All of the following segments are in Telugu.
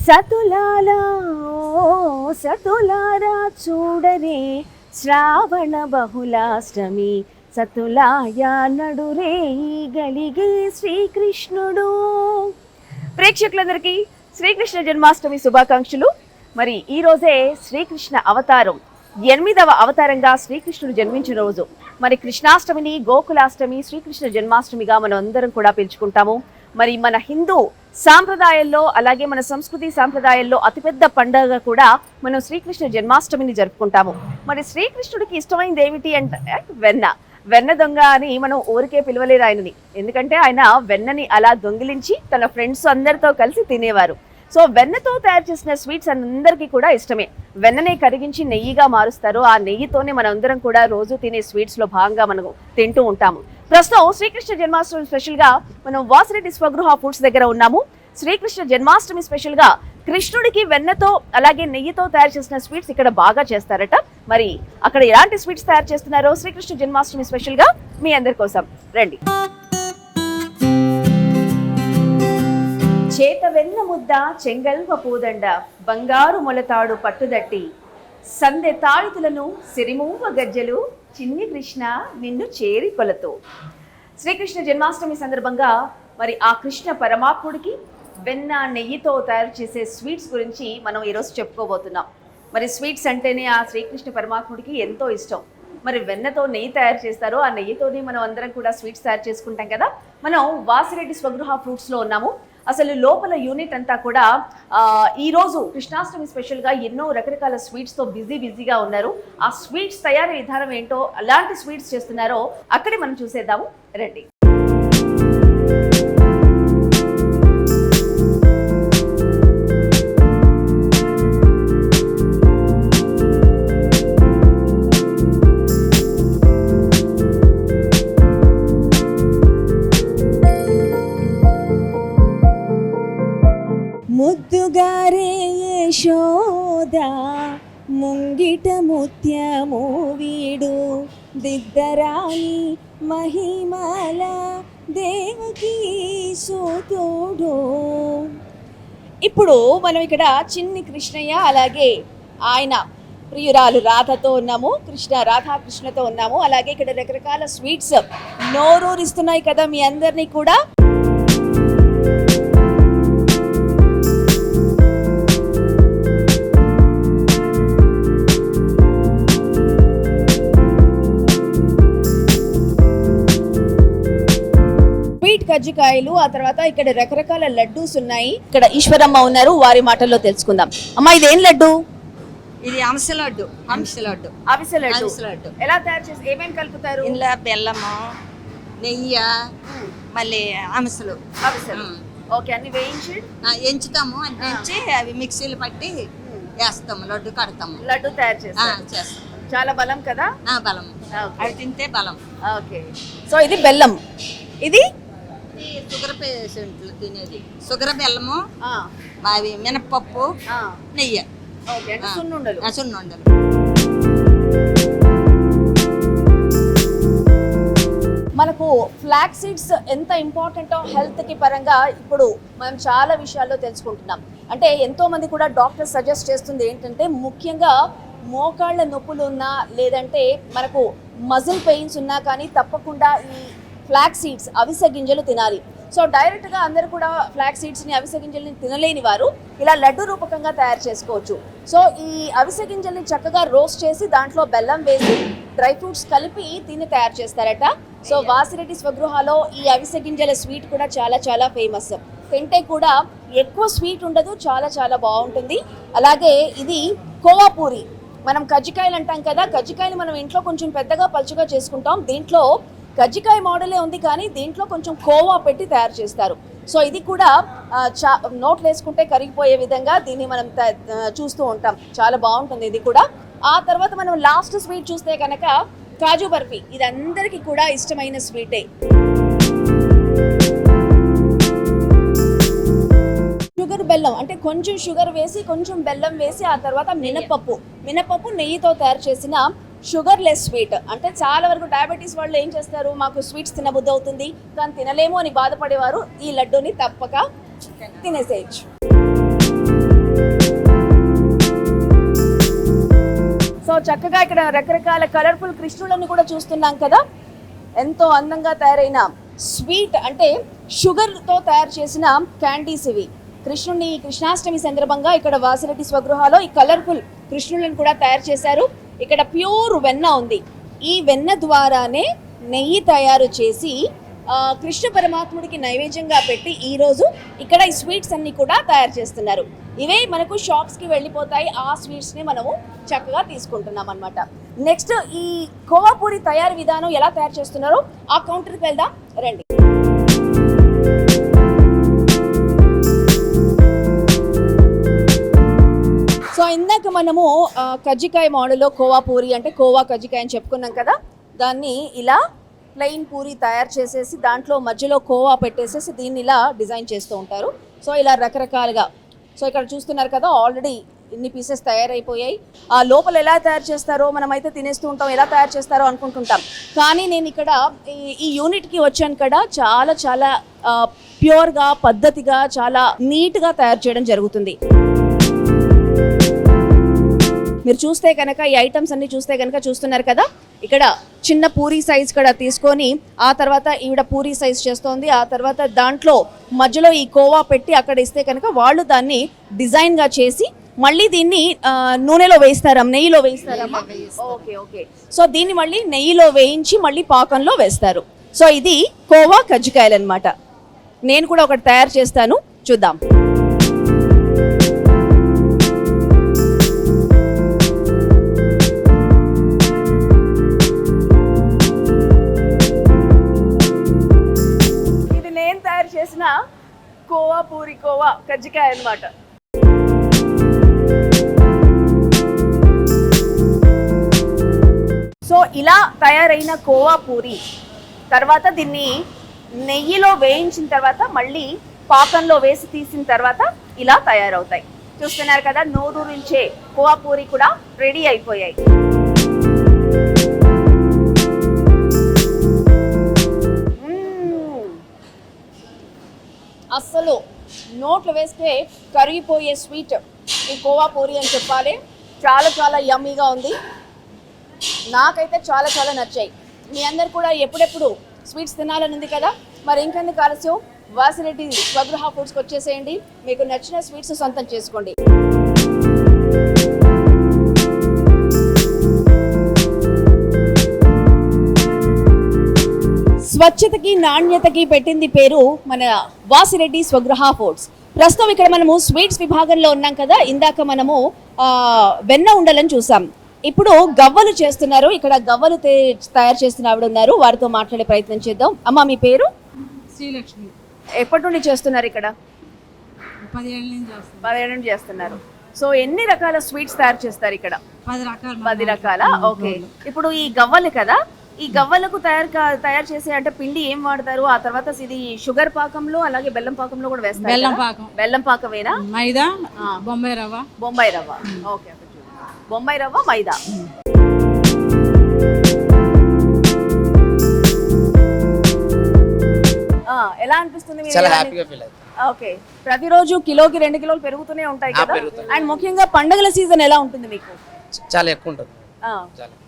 సతులాలా సతులారా చూడరే శ్రావణ బహుళాష్టమి సతులాయ నడురే గలిగే శ్రీకృష్ణుడు. ప్రేక్షకులందరికీ శ్రీకృష్ణ జన్మాష్టమి శుభాకాంక్షలు. మరి ఈ రోజే శ్రీకృష్ణ అవతారం 8వ అవతారంగా శ్రీకృష్ణుడు జన్మించిన రోజు. మరి కృష్ణాష్టమిని గోకులాష్టమి శ్రీకృష్ణ జన్మాష్టమిగా మనం అందరం కూడా పిలుచుకుంటాము. మరి మన హిందూ సాంప్రదాయాల్లో అలాగే మన సంస్కృతి సాంప్రదాయాల్లో అతిపెద్ద పండుగ కూడా మనం శ్రీకృష్ణ జన్మాష్టమిని జరుపుకుంటాము. మరి శ్రీకృష్ణుడికి ఇష్టమైనది ఏమిటి అంటే వెన్న దొంగ అని మనం ఊరికే పిలవలేరు ఆయనని. ఎందుకంటే ఆయన వెన్నని అలా దొంగిలించి తన ఫ్రెండ్స్ అందరితో కలిసి తినేవారు. సో వెన్నతో తయారు చేసిన స్వీట్స్ అందరికీ కూడా ఇష్టమే. వెన్ననే కరిగించి నెయ్యిగా మారుస్తారు. ఆ నెయ్యితోనే మనం అందరం కూడా రోజు తినే స్వీట్స్ లో భాగంగా మనం తింటూ ఉంటాము. ప్రస్తుతం శ్రీకృష్ణ జన్మాష్టమి స్పెషల్ గా మనం వాసిరెడ్డి స్వగృహ ఫుడ్స్ దగ్గర ఉన్నాము. శ్రీకృష్ణ జన్మాష్టమి స్పెషల్ గా కృష్ణుడికి వెన్నతో అలాగే నెయ్యితో తయారు చేసిన స్వీట్స్ ఇక్కడ బాగా చేస్తారట. మరి అక్కడ ఎలాంటి స్వీట్స్ తయారు చేస్తున్నారో శ్రీకృష్ణ జన్మాష్టమి స్పెషల్ గా మీ అందరి కోసం రండి. చేత వెన్న ముద్ద చెంగల్వ పూదండ బంగారు మొలతాడు పట్టుదట్టి సందె తాళితులను సిరిమూవ గజ్జలు చిన్ని కృష్ణ నిన్ను చేరి కొలతో. శ్రీకృష్ణ జన్మాష్టమి సందర్భంగా మరి ఆ కృష్ణ పరమాత్ముడికి వెన్న నెయ్యితో తయారు చేసే స్వీట్స్ గురించి మనం ఈరోజు చెప్పుకోబోతున్నాం. మరి స్వీట్స్ అంటేనే ఆ శ్రీకృష్ణ పరమాత్ముడికి ఎంతో ఇష్టం. మరి వెన్నతో నెయ్యి తయారు చేస్తారో ఆ నెయ్యితోనే మనం అందరం కూడా స్వీట్స్ తయారు చేసుకుంటాం కదా. మనం వాసిరెడ్డి స్వగృహ ఫ్రూట్స్లో ఉన్నాము. అసలు లోపల యూనిట్ అంతా కూడా ఈరోజు కృష్ణాష్టమి స్పెషల్గా ఎన్నో రకరకాల స్వీట్స్తో బిజీగా ఉన్నారు. ఆ స్వీట్స్ తయారీ విధానం ఏంటో, అలాంటి స్వీట్స్ చేస్తున్నారో అక్కడే మనం చూసేద్దాము రండి. ముద్దుగారే యశోదా ముంగిట ముత్యము వీడు దిద్దరాని మహిమల దేవకీ సోతోడు. ఇప్పుడు మనం ఇక్కడ చిన్ని కృష్ణయ్య అలాగే ఆయన ప్రియురాలు రాధతో ఉన్నాము. రాధాకృష్ణతో ఉన్నాము. అలాగే ఇక్కడ రకరకాల స్వీట్స్ నోరూరిస్తున్నాయి కదా మీ అందరినీ కూడా. కజ్జికాయలు, ఆ తర్వాత ఇక్కడ రకరకాల లడ్డూస్ ఉన్నాయి. ఇక్కడ ఈశ్వరమ్మ ఉన్నారు, వారి మాటల్లో తెలుసుకుందాం. అమ్మా, ఇదేం లడ్డు? ఇది అవిసె లడ్డు. ఎలా తయారు చేసి ఏమేమి కలుపుతారు? ఇందులో బెల్లము, నెయ్యి, మళ్ళీ అవిసెలు. ఓకే, అన్ని ఎంచుతాము. ఎంచి అవి మిక్సీలు పట్టి వేస్తాము, లడ్డు కడతాము. లడ్డు తయారు చేస్తాం. చాలా బలం కదా. బలం, అవి తింటే బలం. ఓకే, సో ఇది బెల్లం, ఇది షుగర్ పేషెంట్లు తినేది. షుగర్, బెల్లము, అవి మినపప్పు, నెయ్యి, సున్నుండలు. మనకు ఫ్లాక్ సీడ్స్ ఎంత ఇంపార్టెంటో హెల్త్ కి పరంగా ఇప్పుడు మనం చాలా విషయాల్లో తెలుసుకుంటున్నాం. అంటే ఎంతో మంది కూడా డాక్టర్ సజెస్ట్ చేస్తుంది ఏంటంటే, ముఖ్యంగా మోకాళ్ళ నొప్పులు ఉన్నా లేదంటే మనకు మజిల్ పెయిన్స్ ఉన్నా కానీ తప్పకుండా ఈ ఫ్లాక్ సీడ్స్ అవిసె గింజలు తినాలి. సో డైరెక్ట్గా అందరూ కూడా ఫ్లాక్ సీడ్స్ని అవిసె గింజల్ని తినలేని వారు ఇలా లడ్డు రూపకంగా తయారు చేసుకోవచ్చు. సో ఈ అవిసె గింజల్ని చక్కగా రోస్ట్ చేసి దాంట్లో బెల్లం వేసి డ్రై ఫ్రూట్స్ కలిపి తిని తయారు చేస్తారట. సో వాసిరెడ్డి స్వగృహలో ఈ అవిసె గింజల స్వీట్ కూడా చాలా ఫేమస్. తింటే కూడా ఎక్కువ స్వీట్ ఉండదు, చాలా బాగుంటుంది. అలాగే ఇది కోవా పూరి. మనం కజ్జికాయలు అంటాం కదా, కజ్జికాయలు మనం ఇంట్లో కొంచెం పెద్దగా పలుచగా చేసుకుంటాం. దీంట్లో కజ్జికాయ మోడలే ఉంది కానీ దీంట్లో కొంచెం కోవా పెట్టి తయారు చేస్తారు. సో ఇది కూడా నోట్లు వేసుకుంటే కరిగిపోయే విధంగా దీన్ని మనం చూస్తూ ఉంటాం. చాలా బాగుంటుంది ఇది కూడా. ఆ తర్వాత మనం లాస్ట్ స్వీట్ చూస్తే కనుక కాజు బర్ఫీ. ఇది అందరికీ కూడా ఇష్టమైన స్వీటే. షుగర్ బెల్లం అంటే కొంచెం షుగర్ వేసి కొంచెం బెల్లం వేసి ఆ తర్వాత మినపప్పు నెయ్యితో తయారు చేసిన షుగర్ లెస్ స్వీట్. అంటే చాలా వరకు డయాబెటీస్ వాళ్ళు ఏం చేస్తారు, మాకు స్వీట్స్ తినబుద్ధి అవుతుంది కానీ తినలేము అని బాధపడేవారు ఈ లడ్డూని తప్పక తినేసేయచ్చు. సో చక్కగా ఇక్కడ రకరకాల కలర్ఫుల్ కృష్ణులను కూడా చూస్తున్నాం కదా. ఎంతో అందంగా తయారైన స్వీట్ అంటే షుగర్తో తయారు చేసిన క్యాండీస్ ఇవి. కృష్ణాష్టమి సందర్భంగా ఇక్కడ వాసిరెడ్డి స్వగృహాలో ఈ కలర్ఫుల్ కృష్ణులను కూడా తయారు చేశారు. ఇక్కడ ప్యూర్ వెన్న ఉంది. ఈ వెన్న ద్వారానే నెయ్యి తయారు చేసి కృష్ణ పరమాత్ముడికి నైవేద్యంగా పెట్టి ఈరోజు ఇక్కడ ఈ స్వీట్స్ అన్ని కూడా తయారు చేస్తున్నారు. ఇవే మనకు షాప్స్కి వెళ్ళిపోతాయి. ఆ స్వీట్స్ని మనము చక్కగా తీసుకుంటున్నాం అనమాట. నెక్స్ట్ ఈ కోవా పూరి తయారీ విధానం ఎలా తయారు చేస్తున్నారో ఆ కౌంటర్కి వెళ్దాం రండి. సో ఇందాక మనము కజ్జికాయ మోడల్లో కోవా పూరి అంటే కోవా కజ్జికాయ అని చెప్పుకున్నాం కదా. దాన్ని ఇలా ప్లెయిన్ పూరి తయారు చేసేసి దాంట్లో మధ్యలో కోవా పెట్టేసేసి దీన్ని ఇలా డిజైన్ చేస్తూ ఉంటారు. సో ఇలా రకరకాలుగా. సో ఇక్కడ చూస్తున్నారు కదా ఆల్రెడీ ఇన్ని పీసెస్ తయారైపోయాయి. ఆ లోపల ఎలా తయారు చేస్తారో మనమైతే తినేస్తూ ఉంటాం, ఎలా తయారు చేస్తారో అనుకుంటుంటాం. కానీ నేను ఇక్కడ ఈ యూనిట్కి వచ్చాను కదా, చాలా చాలా ప్యూర్గా పద్ధతిగా చాలా నీట్గా తయారు చేయడం జరుగుతుంది. మీరు చూస్తే కనుక ఈ ఐటమ్స్ అన్ని చూస్తే కనుక చూస్తున్నారు కదా, ఇక్కడ చిన్న పూరీ సైజ్ కూడా తీసుకొని ఆ తర్వాత ఈవిడ పూరీ సైజ్ చేస్తోంది. ఆ తర్వాత దాంట్లో మధ్యలో ఈ కోవా పెట్టి అక్కడ ఇస్తే కనుక వాళ్ళు దాన్ని డిజైన్గా చేసి మళ్ళీ దీన్ని నూనెలో వేయిస్తారా, నెయ్యిలో వేయిస్తారమ్మా? Okay okay. సో దీన్ని మళ్ళీ నెయ్యిలో వేయించి మళ్ళీ పాకంలో వేస్తారు. సో ఇది కోవా కజ్జికాయలు అనమాట. నేను కూడా ఒకటి తయారు చేస్తాను, చూద్దాం. ఇది నేను తయారు చేసిన కోవా పూరి కోవా కజ్జికాయ అనమాట. సో ఇలా తయారైన కోవా పూరి తర్వాత దీన్ని నెయ్యిలో వేయించిన తర్వాత మళ్ళీ పాకంలో వేసి తీసిన తర్వాత ఇలా తయారవుతాయి. చూస్తున్నారు కదా, నోరూరించే కోవా పూరి కూడా రెడీ అయిపోయాయి. అస్సలు నోట్లు వేస్తే కరిగిపోయే స్వీట్ ఈ కోవా పూరి అని చెప్పాలి. చాలా చాలా యమ్మీగా ఉంది. నాకైతే చాలా చాలా నచ్చాయి. మీ అందరు కూడా ఎప్పుడెప్పుడు స్వీట్స్ తినాలని ఉంది కదా, మరి ఇంకెందుకు ఆలస్యం, వాసిరెడ్డి స్వగృహ ఫుడ్స్కి వచ్చేసేయండి. మీకు నచ్చిన స్వీట్స్ సొంతం చేసుకోండి. స్వచ్ఛతకి నాణ్యతకి పెట్టింది పేరు మన వాసిరెడ్డి స్వగృహ ఫుడ్స్. ప్రస్తుతం ఇక్కడ మనము స్వీట్స్ విభాగంలో ఉన్నాం కదా. ఇందాక మనము వెన్న ఉండలని చూసాం. ఇప్పుడు గవ్వలు చేస్తున్నారు. ఇక్కడ గవ్వలు తయారు చేస్తున్న ఆవిడ ఉన్నారు, వారితో మాట్లాడే ప్రయత్నం చేద్దాం. అమ్మ, మీ పేరు? శ్రీలక్ష్మి. ఎప్పటి నుండి చేస్తున్నారు ఇక్కడ? 10 ఏళ్ళ నుంచి చేస్తున్నారు. 10 ఏళ్ళ నుంచి చేస్తున్నారు. సో ఎన్ని రకాల స్వీట్స్ తయారు చేస్తారు ఇక్కడ? 10 రకాలు. 10 రకాల. ఓకే. ఇప్పుడు ఈ గవ్వలు కదా, ఈ గవ్వలకు తయారు చేసే అంటే పిండి ఏం వాడతారు? ఆ తర్వాత ఇది షుగర్ పాకంలో అలాగే బెల్లం పాకంలో కూడా వేస్తారు. బెల్లం పాకం. బెల్లం పాకమేనా? మైదా, బొంబాయి రవ్వ. బొంబాయి రవ్వ. ఓకే. బొంబాయి రవ్వ, మైదా. ఎలా అనిపిస్తుంది? చాలా హ్యాపీగా ఫీల్ అవుతుంది. ఓకే. ప్రతిరోజు కిలోకి 2 కిలోలు పెరుగుతూనే ఉంటాయి కదా. అండ్ ముఖ్యంగా పండుగల సీజన్ ఎలా ఉంటుంది మీకు? చాలా ఎక్కువ ఉంటుంది.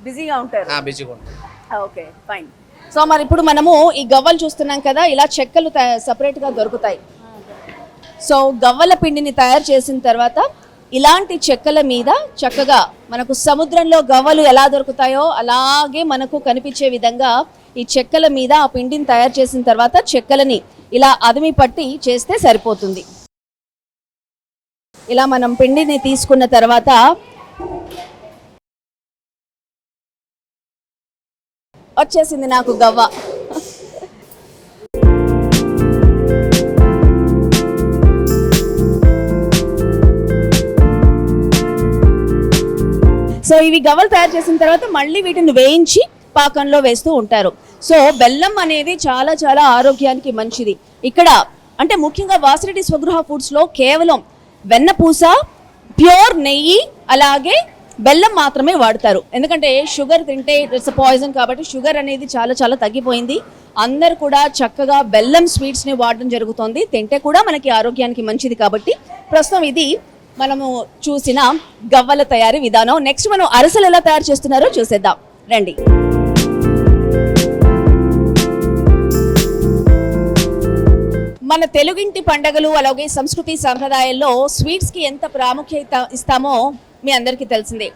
బిజీగా ఉంటారు? బిజీగా ఉంటుంది. Okay, fine. సో మరి ఇప్పుడు మనము ఈ గవ్వలు చూస్తున్నాం కదా, ఇలా చెక్కలు సపరేట్ గా దొరుకుతాయి. సో గవ్వల పిండిని తయారు చేసిన తర్వాత ఇలాంటి చెక్కల మీద చక్కగా మనకు సముద్రంలో గవ్వలు ఎలా దొరుకుతాయో అలాగే మనకు కనిపించే విధంగా ఈ చెక్కల మీద ఆ పిండిని తయారు చేసిన తర్వాత చెక్కలని ఇలా అదిమి పట్టి చేస్తే సరిపోతుంది. ఇలా మనం పిండిని తీసుకున్న తర్వాత వచ్చేసింది నాకు గవ్వ. సో ఇవి గవ్వలు తయారు చేసిన తర్వాత మళ్ళీ వీటిని వేయించి పాకంలో వేస్తూ ఉంటారు. సో బెల్లం అనేది చాలా చాలా ఆరోగ్యానికి మంచిది. ఇక్కడ అంటే ముఖ్యంగా వాసిరెడ్డి స్వగృహ ఫుడ్స్లో కేవలం వెన్నపూస, ప్యూర్ నెయ్యి అలాగే బెల్లం మాత్రమే వాడతారు. ఎందుకంటే షుగర్ తింటే ఇట్స్ పాయిజన్ కాబట్టి షుగర్ అనేది చాలా చాలా తగ్గిపోయింది. అందరు కూడా చక్కగా బెల్లం స్వీట్స్ని వాడడం జరుగుతుంది. తింటే కూడా మనకి ఆరోగ్యానికి మంచిది కాబట్టి ప్రస్తుతం ఇది మనము చూసిన గవ్వల తయారీ విధానం. నెక్స్ట్ మనం అరిసెలు ఎలా తయారు చేస్తున్నారో చూసేద్దాం రండి. మన తెలుగింటి పండగలు అలాగే సంస్కృతి సంప్రదాయాల్లో స్వీట్స్కి ఎంత ప్రాముఖ్యత ఇస్తామో మీ అందరికీ తెలిసిందే.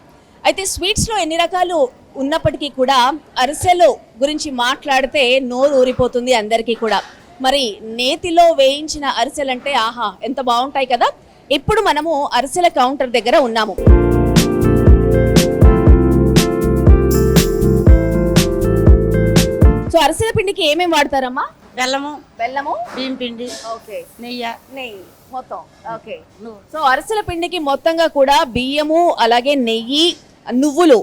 అయితే స్వీట్స్లో ఎన్ని రకాలు ఉన్నప్పటికీ కూడా అరిసెలు గురించి మాట్లాడితే నోరు ఊరిపోతుంది అందరికీ కూడా. మరి నేతిలో వేయించిన అరిసెలంటే ఆహా ఎంత బాగుంటాయి కదా. ఇప్పుడు మనము అరిసెల కౌంటర్ దగ్గర ఉన్నాము. సో అరిసెల పిండికి ఏమేమి వాడతారమ్మా? బెల్లము, బియ్యం పిండి, ఓకే, నెయ్యి మొత్తం ఓకే. సో అరిసెల పిండికి మొత్తంగా కూడా బియ్యము అలాగే నెయ్యి, నువ్వులు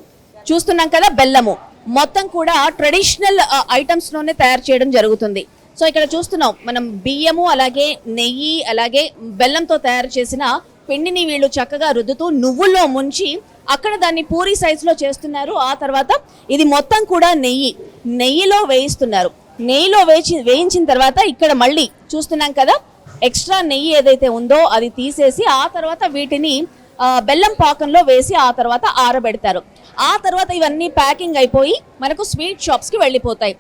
చూస్తున్నాం కదా, బెల్లము మొత్తం కూడా ట్రెడిషనల్ ఐటమ్స్ లోనే తయారు చేయడం జరుగుతుంది. సో ఇక్కడ చూస్తున్నాం మనం బియ్యము అలాగే నెయ్యి అలాగే బెల్లంతో తయారు చేసిన పిండిని వీళ్ళు చక్కగా రుద్దుతూ నువ్వుల్లో ముంచి అక్కడ దాన్ని పూరి సైజులో చేస్తున్నారు. ఆ తర్వాత ఇది మొత్తం కూడా నెయ్యిలో వేయిస్తున్నారు. నెయ్యిలో వేయించిన తర్వాత ఇక్కడ మళ్ళీ చూస్తున్నాం కదా, ఎక్స్ట్రా నెయ్యి ఏదైతే ఉందో అది తీసేసి ఆ తర్వాత వీటిని బెల్లం పాకంలో వేసి ఆ తర్వాత ఆరబెడతారు. ఆ తర్వాత ఇవన్నీ ప్యాకింగ్ అయిపోయి మనకు స్వీట్ షాప్స్కి వెళ్ళిపోతాయి.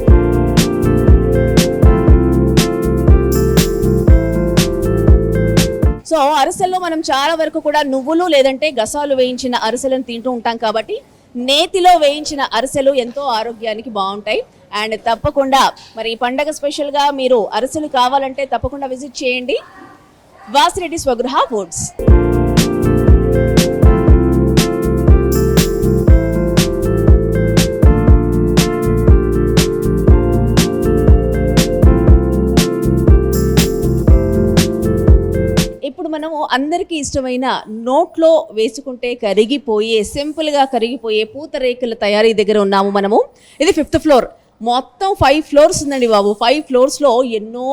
సో అరిసెల్లో మనం చాలా వరకు కూడా నువ్వులు లేదంటే గసాలు వేయించిన అరిసెలను తింటూ ఉంటాం కాబట్టి నేతిలో వేయించిన అరిసెలు ఎంతో ఆరోగ్యానికి బాగుంటాయి. అండ్ తప్పకుండా మరి ఈ పండగ స్పెషల్గా మీరు అరిసెలు కావాలంటే తప్పకుండా విజిట్ చేయండి వాసిరెడ్డి స్వగృహ ఫుడ్స్. ఇప్పుడు మనము అందరికీ ఇష్టమైన నోట్లో వేసుకుంటే కరిగిపోయే సింపుల్గా కరిగిపోయే పూతరేకుల తయారీ దగ్గర ఉన్నాము మనము. ఇది 5th ఫ్లోర్. మొత్తం 5 ఫ్లోర్స్ ఉందండి బాబు. 5 ఫ్లోర్స్లో ఎన్నో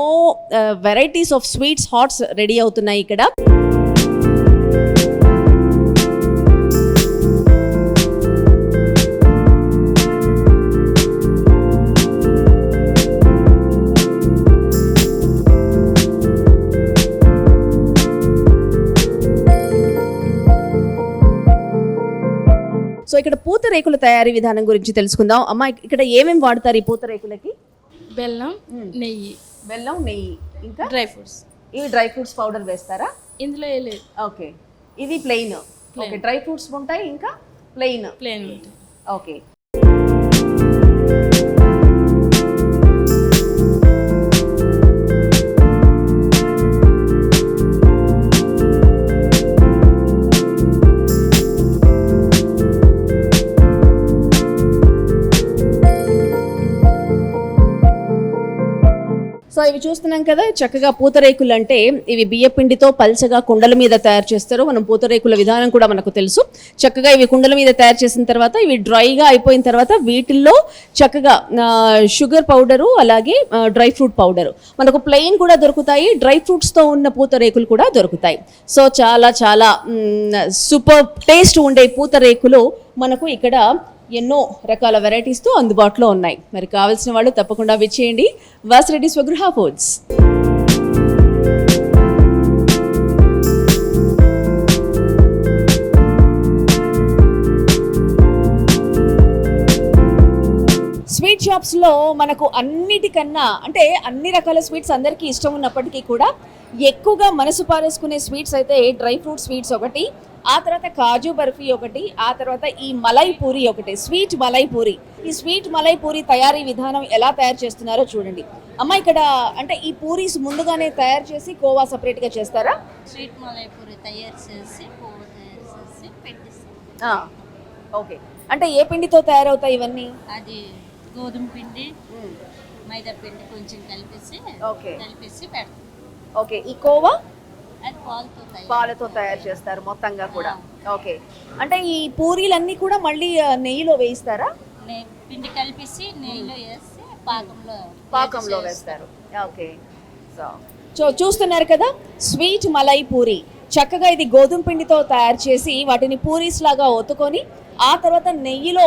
varieties of sweets hots ready అవుతున్నాయి ఇక్కడ. సో ఇక్కడ పూతరేకుల తయారీ విధానం గురించి తెలుసుకుందాం. అమ్మ ఇక్కడ ఏమేమి వాడతారు ఈ పూతరేకులకి? బెల్లం, నెయ్యి, ఇంకా డ్రై ఫ్రూట్స్. ఇవి డ్రై ఫ్రూట్స్ పౌడర్ వేస్తారా? ఇందులో ఏ లేదు, ఓకే. ఇది ప్లెయిన్. ఓకే, డ్రై ఫ్రూట్స్ ఉంటాయి ఇంకా ప్లెయిన్ ఉంటుంది. ఓకే. సో ఇవి చూస్తున్నాం కదా, చక్కగా పూతరేకులు అంటే ఇవి బియ్యపిండితో పల్చగా కుండల మీద తయారు చేస్తారు. మనం పూతరేకుల విధానం కూడా మనకు తెలుసు. చక్కగా ఇవి కుండల మీద తయారు చేసిన తర్వాత ఇవి డ్రైగా అయిపోయిన తర్వాత వీటిల్లో చక్కగా షుగర్ పౌడరు అలాగే డ్రై ఫ్రూట్ పౌడరు మనకు ప్లెయిన్ కూడా దొరుకుతాయి. డ్రై ఫ్రూట్స్తో ఉన్న పూతరేకులు కూడా దొరుకుతాయి. సో చాలా చాలా సూపర్ టేస్ట్ ఉండే పూతరేకులు మనకు ఇక్కడ ఎన్నో రకాల వెరైటీస్తో అందుబాటులో ఉన్నాయి. మరి కావాల్సిన వాళ్ళు తప్పకుండా విచ్చేయండి వాసిరెడ్డి స్వగృహ ఫుడ్స్. స్వీట్ షాప్స్లో మనకు అన్నిటికన్నా అంటే అన్ని రకాల స్వీట్స్ అందరికీ ఇష్టం ఉన్నప్పటికీ కూడా ఎక్కువగా మనసు పారేసుకునే స్వీట్స్ అయితే డ్రై ఫ్రూట్ స్వీట్స్ ఒకటి, ఆ తర్వాత కాజు బర్ఫీ ఒకటి, ఆ తర్వాత ఈ మలై పూరి ఒకటి, స్వీట్ మలై పూరి. ఈ స్వీట్ మలై పూరి తయారీ విధానం ఎలా తయారు చేస్తున్నారో చూడండి. అమ్మ ఇక్కడ అంటే ఈ పూరీస్ ముందుగానే తయారు చేసి కోవా సపరేట్గా చేస్తారా? స్వీట్ మలై పూరి తయారు చేసి పెట్టేస్తాం. ఓకే, అంటే ఏ పిండితో తయారవుతాయి ఇవన్నీ? అది గోధుమ పిండి, మైదా పిండి కొంచెం కలిపేసి పెడతాం. ఓకే, ఈ కోవా అది పాలతో తయారు చేస్తారు మొత్తంగా కూడా. ఓకే, అంటే ఈ పూరీలన్నీ కూడా మళ్ళీ నెయ్యిలో వేయిస్తారా? పిండి కలిపేసి నెయ్యిలో వేసి పాకంలో వేస్తారు. ఓకే, సో చూస్తున్నారు కదా స్వీట్ మలై పూరి. చక్కగా ఇది గోధుమ పిండితో తయారు చేసి వాటిని పూరీస్ లాగా ఒత్తుకొని ఆ తర్వాత నెయ్యిలో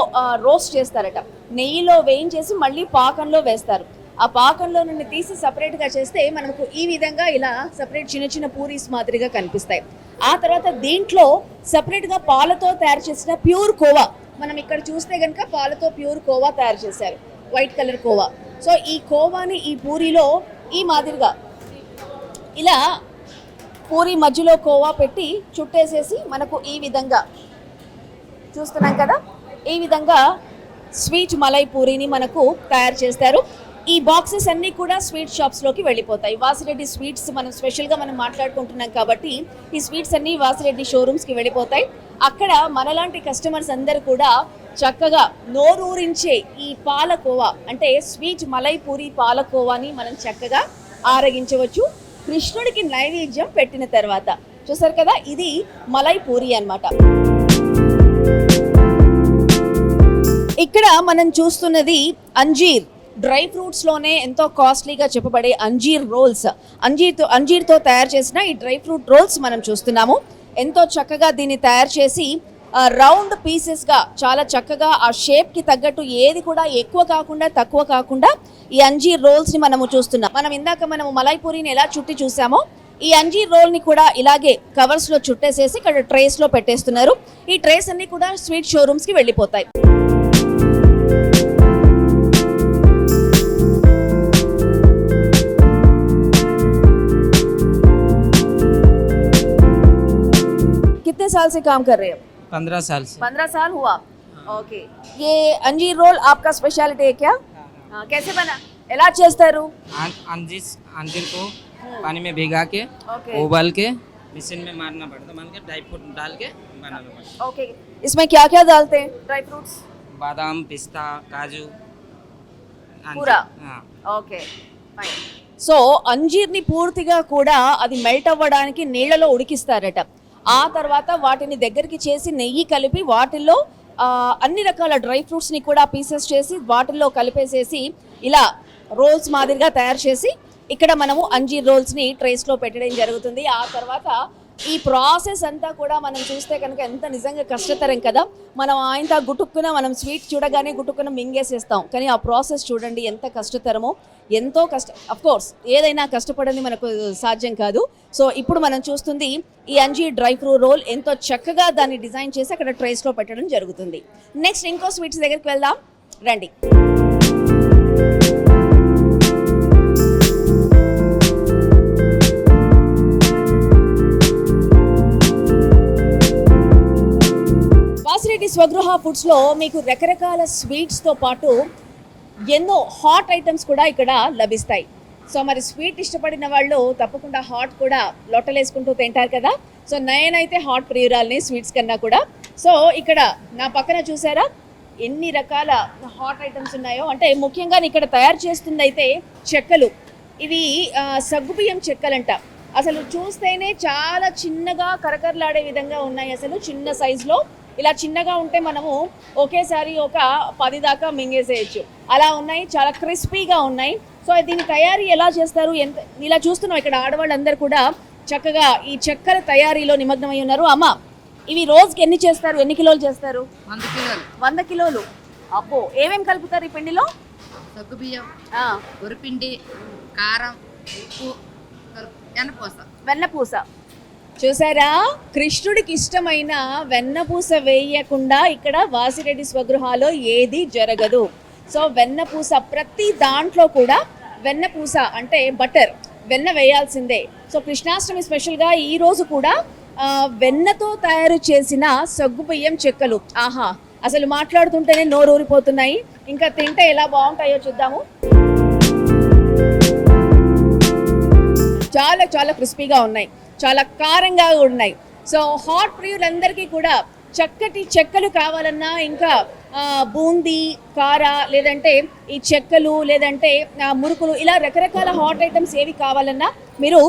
రోస్ట్ చేస్తారట. నెయ్యిలో వేయించేసి మళ్ళీ పాకంలో వేస్తారు. ఆ పాకంలో నుండి తీసి సపరేట్గా చేస్తే మనకు ఈ విధంగా ఇలా సపరేట్ చిన్న చిన్న పూరీస్ మాదిరిగా కనిపిస్తాయి. ఆ తర్వాత దీంట్లో సెపరేట్గా పాలతో తయారు చేసిన ప్యూర్ కోవా, మనం ఇక్కడ చూస్తే కనుక పాలతో ప్యూర్ కోవా తయారు చేశారు, వైట్ కలర్ కోవా. సో ఈ కోవాని ఈ పూరిలో ఈ మాదిరిగా ఇలా పూరి మధ్యలో కోవా పెట్టి చుట్టేసేసి మనకు ఈ విధంగా చూస్తున్నాం కదా, ఈ విధంగా స్వీట్ మలై పూరిని మనకు తయారు చేస్తారు. ఈ బాక్సెస్ అన్నీ కూడా స్వీట్ షాప్స్లోకి వెళ్ళిపోతాయి. వాసిరెడ్డి స్వీట్స్ మనం స్పెషల్గా మనం మాట్లాడుకుంటున్నాం కాబట్టి ఈ స్వీట్స్ అన్నీ వాసిరెడ్డి షోరూమ్స్కి వెళ్ళిపోతాయి. అక్కడ మనలాంటి కస్టమర్స్ అందరూ కూడా చక్కగా నోరూరించే ఈ పాలకోవా అంటే స్వీట్ మలై పూరి పాలకోవాని మనం చక్కగా ఆరగించవచ్చు కృష్ణుడికి నైవేద్యం పెట్టిన తర్వాత. చూసారు కదా, ఇది మలై పూరి అన్నమాట. ఇక్కడ మనం చూస్తున్నది అంజీర్, డ్రై ఫ్రూట్స్లోనే ఎంతో కాస్ట్లీగా చెప్పబడే అంజీర్ రోల్స్. అంజీర్తో తయారు చేసిన ఈ డ్రై ఫ్రూట్ రోల్స్ మనం చూస్తున్నాము. ఎంతో చక్కగా దీన్ని తయారు చేసి రౌండ్ పీసెస్గా చాలా చక్కగా ఆ షేప్కి తగ్గట్టు ఏది కూడా ఎక్కువ కాకుండా తక్కువ కాకుండా ఈ అంజీర్ రోల్స్ని మనము చూస్తున్నాం. మనము మలై పూరిని ఎలా చుట్టి చూసామో ఈ అంజీర్ రోల్ని కూడా ఇలాగే కవర్స్లో చుట్టేసేసి ఇక్కడ ట్రేస్లో పెట్టేస్తున్నారు. ఈ ట్రేస్ అన్నీ కూడా స్వీట్ షోరూమ్స్కి వెళ్ళిపోతాయి. कितने साल से काम कर रहे हैं? 15 साल से। 15 साल हुआ। ओके, ये अंजीर रोल आपका स्पेशलिटी है क्या? हाँ, कैसे बना, ఎలా చేస్తారు? अंजीर को पानी में भिगा के उबाल के मशीन में मारना पड़ता, मान के ड्राई फ्रूट डाल के बनाना पड़ता। ओके, इसमें क्या क्या डालते हैं? ड्राई फ्रूट्स, बादाम, पिस्ता, काजू पूरा। हाँ। Okay fine. సో అంజీర్ని పూర్తిగా కూడా అది మెల్ట్ అవ్వడానికి నీళ్ళలో ఉడికిస్తారట. ఆ తర్వాత వాటిని దగ్గరికి చేసి నెయ్యి కలిపి వాటిల్లో అన్ని రకాల డ్రై ఫ్రూట్స్ని కూడా పీసెస్ చేసి వాటిల్లో కలిపేసేసి ఇలా రోల్స్ మాదిరిగా తయారు చేసి ఇక్కడ మనము అంజీర్ రోల్స్ని ట్రేస్లో పెట్టడం జరుగుతుంది. ఆ తర్వాత ఈ ప్రాసెస్ అంతా కూడా మనం చూస్తే కనుక ఎంత నిజంగా కష్టతరం కదా. మనం ఆయనతో గుటుక్కున మనం స్వీట్ చూడగానే గుటుక్కున మింగేసేస్తాం, కానీ ఆ ప్రాసెస్ చూడండి ఎంత కష్టతరమో. ఎంతో అఫ్ కోర్స్ ఏదైనా కష్టపడని మనకు సాధ్యం కాదు. సో ఇప్పుడు మనం చూస్తుంది ఈ అంజీర్ డ్రై ఫ్రూట్ రోల్ ఎంతో చక్కగా దాన్ని డిజైన్ చేసి అక్కడ ట్రేస్లో పెట్టడం జరుగుతుంది. నెక్స్ట్ ఇంకో స్వీట్స్ దగ్గరికి వెళ్దాం రండి. వాసిరెడ్డి స్వగృహ ఫుడ్స్లో మీకు రకరకాల స్వీట్స్తో పాటు ఎన్నో హాట్ ఐటమ్స్ కూడా ఇక్కడ లభిస్తాయి. సో మరి స్వీట్ ఇష్టపడిన వాళ్ళు తప్పకుండా హాట్ కూడా లొట్టలేసుకుంటూ తింటారు కదా. సో నేనైతే హాట్ ప్రియురాల్ని స్వీట్స్ కన్నా కూడా. సో ఇక్కడ నా పక్కన చూసారా ఎన్ని రకాల హాట్ ఐటమ్స్ ఉన్నాయో. అంటే ముఖ్యంగా ఇక్కడ తయారు చేస్తుంది అయితే చెక్కలు, ఇవి సగ్గుబియ్యం చెక్కలంట. అసలు చూస్తేనే చాలా చిన్నగా కరకరలాడే విధంగా ఉన్నాయి. అసలు చిన్న సైజులో ఇలా చిన్నగా ఉంటే మనము ఒకేసారి ఒక 10 దాకా మింగేసేయచ్చు, అలా ఉన్నాయి. చాలా క్రిస్పీగా ఉన్నాయి. సో దీని తయారీ ఎలా చేస్తారు, ఎంత ఇలా చూస్తున్నాం ఇక్కడ ఆడవాళ్ళందరూ కూడా చక్కగా ఈ చెక్కల తయారీలో నిమగ్నమై ఉన్నారు. అమ్మ, ఇవి రోజుకి ఎన్ని చేస్తారు, ఎన్ని కిలోలు చేస్తారు? 100 కిలోలు. 100 కిలోలు. అబ్బో, ఏమేమి కలుపుతారు ఈ పిండిలో? సగ్గుబియ్యం, వరిపిండి, కారం, ఉప్పు, వెన్నపూస. చూసారా, కృష్ణుడికి ఇష్టమైన వెన్నపూస వేయకుండా ఇక్కడ వాసిరెడ్డి స్వగృహాలో ఏది జరగదు. సో వెన్నపూస ప్రతి దాంట్లో కూడా వెన్నపూస అంటే బటర్, వెన్న వేయాల్సిందే. సో కృష్ణాష్టమి స్పెషల్గా ఈరోజు కూడా వెన్నతో తయారు చేసిన సగ్గుబియ్యం చెక్కలు. ఆహా, అసలు మాట్లాడుతుంటేనే నోరూరిపోతున్నాయి. ఇంకా తింటే ఎలా బాగుంటాయో చూద్దాము. చాలా చాలా క్రిస్పీగా ఉన్నాయి, చాలా కారంగా ఉన్నాయి. సో హాట్ ప్రియులందరికీ కూడా చక్కటి చెక్కలు కావాలన్నా, ఇంకా బూందీ, కార, లేదంటే ఈ చెక్కలు, లేదంటే మురుకులు, ఇలా రకరకాల హాట్ ఐటమ్స్ ఏవి కావాలన్నా మీరు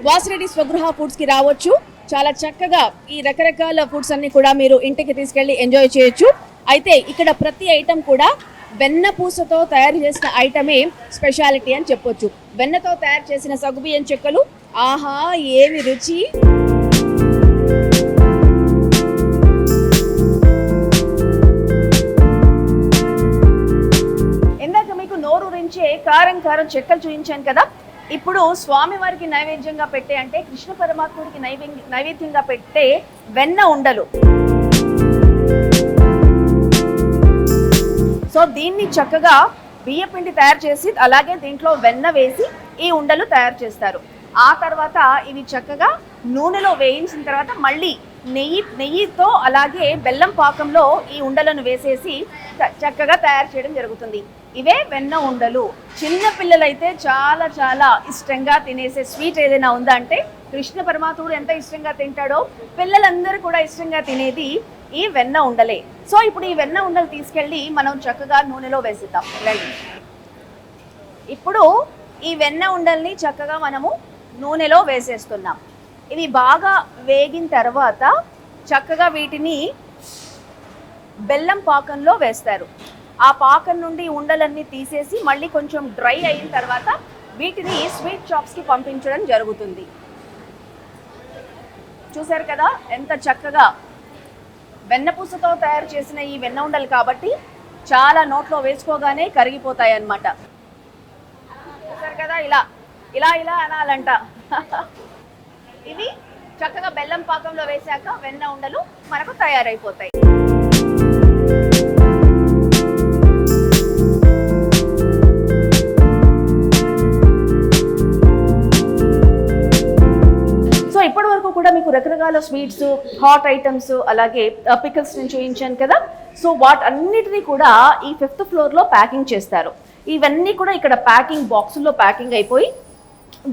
వాసిరెడ్డి స్వగృహ ఫుడ్స్కి రావచ్చు. చాలా చక్కగా ఈ రకరకాల ఫుడ్స్ అన్ని కూడా మీరు ఇంటికి తీసుకెళ్ళి ఎంజాయ్ చేయొచ్చు. అయితే ఇక్కడ ప్రతి ఐటమ్ కూడా వెన్నపూసతో తయారు చేసిన ఐటమే స్పెషాలిటీ అని చెప్పొచ్చు. వెన్నతో తయారు చేసిన సగ్గుబియ్యం చెక్కలు, ఆహా ఏమి రుచి! ఇందాక మీకు నోరూరించే కారం కారం చెక్కలు చూపించాను కదా, ఇప్పుడు స్వామివారికి నైవేద్యంగా పెట్టే అంటే కృష్ణ పరమాత్ముడికి నైవేద్యంగా పెట్టే వెన్న ఉండలు. సో దీన్ని చక్కగా బియ్య పిండి తయారు చేసి అలాగే దీంట్లో వెన్న వేసి ఈ ఉండలు తయారు చేస్తారు. ఆ తర్వాత ఇవి చక్కగా నూనెలో వేయించిన తర్వాత మళ్ళీ నెయ్యితో అలాగే బెల్లం పాకంలో ఈ ఉండలను వేసేసి చక్కగా తయారు చేయడం జరుగుతుంది. ఇవే వెన్న ఉండలు. చిన్న పిల్లలైతే చాలా చాలా ఇష్టంగా తినేసే స్వీట్ ఏదైనా ఉందా అంటే కృష్ణ పరమాత్ముడు ఎంత ఇష్టంగా తింటాడో పిల్లలందరూ కూడా ఇష్టంగా తినేది ఈ వెన్న ఉండలే. సో ఇప్పుడు ఈ వెన్న ఉండలు తీసుకెళ్ళి మనం చక్కగా నూనెలో వేసిద్దాం. రండి. ఇప్పుడు ఈ వెన్న ఉండల్ని చక్కగా మనము నూనెలో వేసేస్తున్నాం. ఇవి బాగా వేగిన తర్వాత చక్కగా వీటిని బెల్లం పాకంలో వేస్తారు. ఆ పాకం నుండి ఉండలన్నీ తీసేసి మళ్ళీ కొంచెం డ్రై అయిన తర్వాత వీటిని స్వీట్ షాప్స్కి పంపించడం జరుగుతుంది. చూసారు కదా ఎంత చక్కగా వెన్నపూసతో తయారు చేసిన ఈ వెన్న ఉండలు కాబట్టి చాలా నోట్లో వేసుకోగానే కరిగిపోతాయి అన్నమాట. చూసారు కదా ఇలా ఇలా ఇలా అనాలంట. ఇవి చక్కగా బెల్లం పాకంలో వేసాక వెన్న ఉండలు మనకు తయారైపోతాయి. సో ఇప్పటి వరకు కూడా మీకు రకరకాల స్వీట్స్, హాట్ ఐటమ్స్, అలాగే పికల్స్ నేను చూపించాను కదా. సో వాటన్నిటినీ కూడా ఈ 5th ఫ్లోర్లో ప్యాకింగ్ చేస్తారు. ఇవన్నీ కూడా ఇక్కడ ప్యాకింగ్ బాక్సుల్లో ప్యాకింగ్ అయిపోయి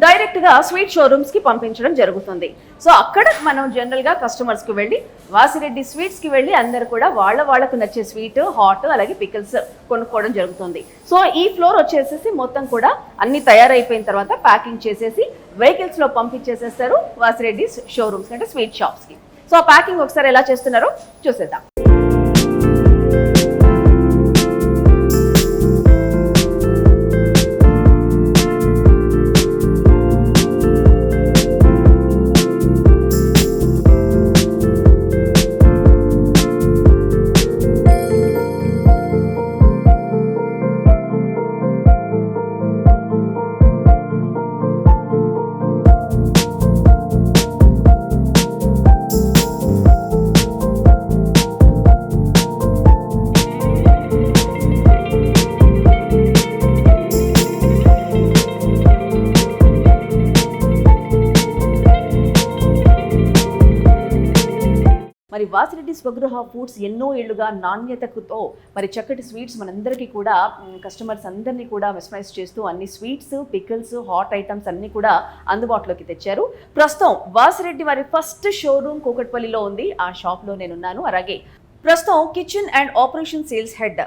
డైరెక్ట్గా స్వీట్ షోరూమ్స్కి పంపించడం జరుగుతుంది. సో అక్కడ మనం జనరల్గా కస్టమర్స్కి వెళ్ళి వాసిరెడ్డి స్వీట్స్కి వెళ్ళి అందరు కూడా వాళ్ళకు నచ్చే స్వీట్, హాట్ అలాగే పికిల్స్ కొనుక్కోవడం జరుగుతుంది. సో ఈ ఫ్లోర్ వచ్చేసేసి మొత్తం కూడా అన్ని తయారైపోయిన తర్వాత ప్యాకింగ్ చేసేసి వెహికల్స్లో పంపించేసేస్తారు వాసిరెడ్డి షోరూమ్స్ అంటే స్వీట్ షాప్స్కి. సో ఆ ప్యాకింగ్ ఒకసారి ఎలా చేస్తున్నారో చూసేద్దాం. మరి వాసిరెడ్డి స్వగృహ ఫుడ్స్ ఎన్నో ఏళ్లుగా నాణ్యతతో మరి చక్కటి స్వీట్స్ మనందరికీ కూడా కస్టమర్స్ అందరినీ కూడా మెస్మరైజ్ చేస్తూ అన్ని స్వీట్స్, పికిల్స్, హాట్ ఐటమ్స్ అన్నీ కూడా అందుబాటులోకి తెచ్చారు. ప్రస్తుతం వాసిరెడ్డి వారి ఫస్ట్ షోరూమ్ కూకట్పల్లిలో ఉంది. ఆ షాప్లో నేనున్నాను. అలాగే ప్రస్తుతం kitchen and operation sales head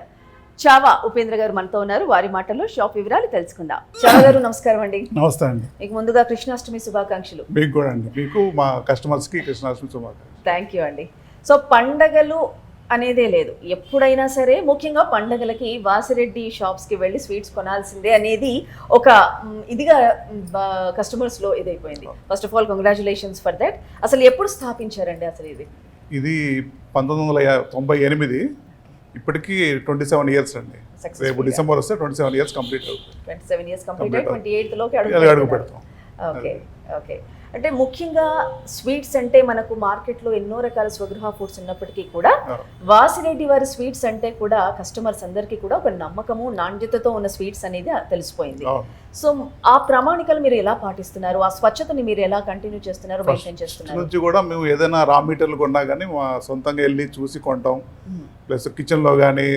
Chhaava Upendra గారు మనతో ఉన్నారు. వారి మాటల్లో షాప్ వివరాలు తెలుసుకుందాం. చావా గారు నమస్కారం అండి. నమస్తే అండి. మీకు ముందుగా కృష్ణాష్టమి శుభాకాంక్షలు. మీకు కూడా అండి. మీకు మా కస్టమర్స్కి కృష్ణాష్టమి శుభాకాంక్షలు. థ్యాంక్ యూ అండి. సో పండగలు అనేదే లేదు, ఎప్పుడైనా సరే ముఖ్యంగా పండగలకి వాసిరెడ్డి షాప్స్కి వెళ్ళి స్వీట్స్ కొనాల్సిందే అనేది ఒక ఇదిగా కస్టమర్స్లో ఇదైపోయింది. First of all congratulations for that. అసలు ఎప్పుడు స్థాపించారండి అసలు ఇది 1998. ఇప్పటికీ 27 ఇయర్స్ అండి. రేపు డిసెంబర్ వస్తే 27 ఇయర్స్ కంప్లీట్ అవుతుంది. 27 ఇయర్స్ కంప్లీట్ అయ్యి 28లోకి అడుగు పెడతాం. Okay okay. అంటే ముఖ్యంగా స్వీట్స్ అంటే మనకు మార్కెట్లో ఎన్నో రకాల స్వగృహ ఫుడ్స్ ఉన్నప్పటికీ కూడా వాసిరెడ్డి వారి స్వీట్స్ అంటే కూడా కస్టమర్స్ అందరికీ కూడా ఒక నమ్మకము, నాణ్యతతో ఉన్న స్వీట్స్ అనేది తెలిసిపోయింది. సో ఆ ప్రామాణికలు మీరు ఎలా పాటిస్తున్నారు? ఆ స్వచ్ఛతని మీరు ఎలా కంటిన్యూ చేస్తున్నారు, మెయింటైన్ చేస్తున్నారు? నుంచి కూడా మేము ఏదైనా రా మెటీరియల్ కొన్నా కానీ మా సొంతంగా వెళ్ళి చూసి కొంటాం. ప్లస్ కిచెన్లో కానీ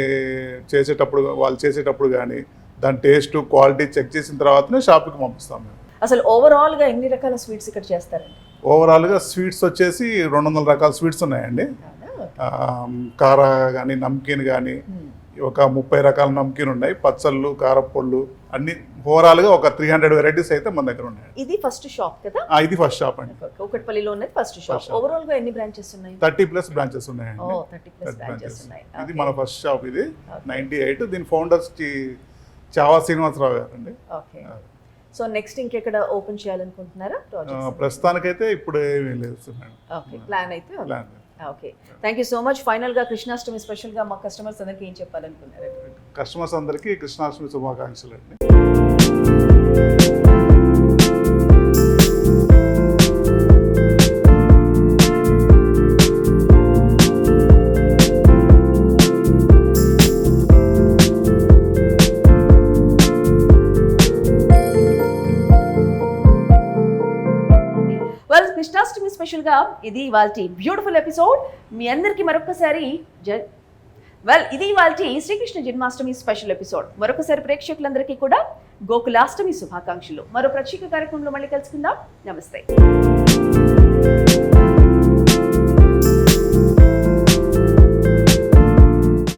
వాళ్ళు చేసేటప్పుడు కానీ దాని టేస్ట్, క్వాలిటీ చెక్ చేసిన తర్వాతనే షాప్కి పంపిస్తాం మేము. అసలు ఓవరాల్గా ఎన్ని రకాల స్వీట్స్ ఇక్కడ చేస్తారండి? ఓవరాల్గా స్వీట్స్ వచ్చేసి 200 రకాల స్వీట్స్ ఉన్నాయండి. కార కానీ, నమ్కీన్ కానీ, ఒక 30 రకాల నమ్కీన్ ఉన్నాయి, పచ్చళ్ళు, కారపొళ్ళు అన్ని. ఓవరాల్గా ఒక 300 వెరైటీస్ అయితే మన దగ్గర ఉన్నాయి. ఇది ఫస్ట్ షాప్ కదా? ఇది ఫస్ట్ షాప్ అండి. కూకట్పల్లిలో ఉన్నది ఫస్ట్ షాప్. ఓవరాల్ గా ఎన్ని బ్రాంచెస్ ఉన్నాయి? 30+ బ్రాంచెస్ ఉన్నాయండి. 30+ బ్రాంచెస్ ఉన్నాయి. ఇది మన ఫస్ట్ షాప్. ఇది 98. దీని ఫౌండర్స్ చావా శ్రీనివాసరావు గారు అండి. ఓకే. సో నెక్స్ట్ ఇంకెక్కడ ఓపెన్ చేయాలనుకుంటున్నారా? ప్రస్తుతానికైతే ఇప్పుడు ఏమీ లేదు. ఓకే, ప్లాన్ అయితే okay. Thank you so much. ఫైనల్గా కృష్ణాష్టమి స్పెషల్గా మా కస్టమర్స్ అందరికీ ఏం చెప్పాలనుకున్నారు? కస్టమర్స్ అందరికీ కృష్ణాష్టమి శుభాకాంక్షలు అండి. స్పెషల్గా ఇది ఇవాళ బ్యూటిఫుల్ ఎపిసోడ్. మీ అందరికీ మరొకసారి ఇది ఇవాళ శ్రీకృష్ణ జన్మాష్టమి స్పెషల్ ఎపిసోడ్. మరొకసారి ప్రేక్షకులందరికీ కూడా గోకులాష్టమి శుభాకాంక్షలు. మరో ప్రత్యేక కార్యక్రమంలో మళ్ళీ కలుసుకుందాం. నమస్తే.